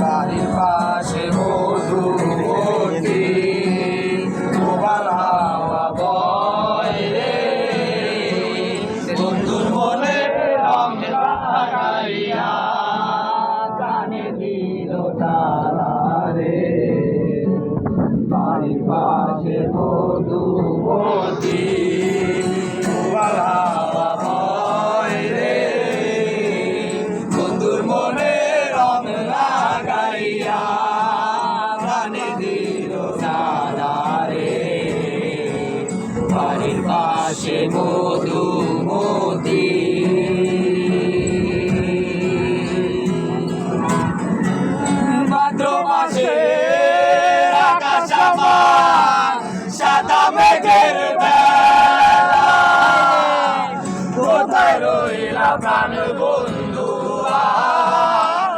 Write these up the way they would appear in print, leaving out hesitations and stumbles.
বাড়ির পাশে মধুমতি প্রবাল হাওয়া বয় রে, বন্ধুর মনে রং লাগাইয়া কানে দিল তালা রে। বাড়ির পাশে মধুমতি প্রবাল হাওয়া বয় রে, বন্ধুর মনে রং লাগাইয়া কানে দিল তালা রে। বাড়ির পাশে মধুমতি ভাদ্র মাসে আকাশ আমার সাদা মেঘের বেলা, কোথায় রইলা প্রাণ বন্ধু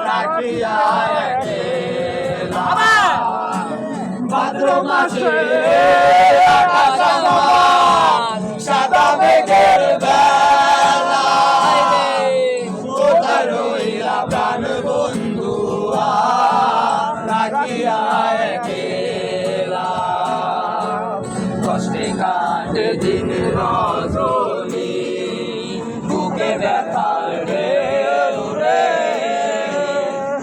রাখিয়া একলা। ভাদ্র মাসে আকাশ আমার সাদা মেঘের বেলা, কোথায় রইলা প্রাণ বন্ধু রাখিয়া একলা। কষ্টে কাটে দিন রজনী, বুকে ব্যথার ঢেউ রে,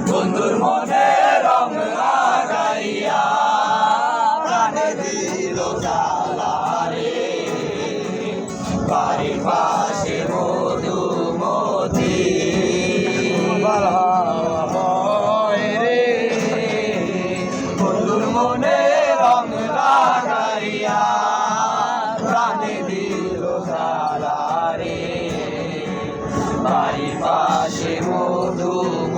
বন্ধুর মনে রং লাগাইয়া কানে দিল জ্বালা রে। বাড়ির পাশে মধুমতি প্রবাল হাওয়া বয় রে, বন্ধুর মনে রং লাগাইয়া প্রাণে দিল জ্বালা রে। বাড়ির পাশে মধুমতি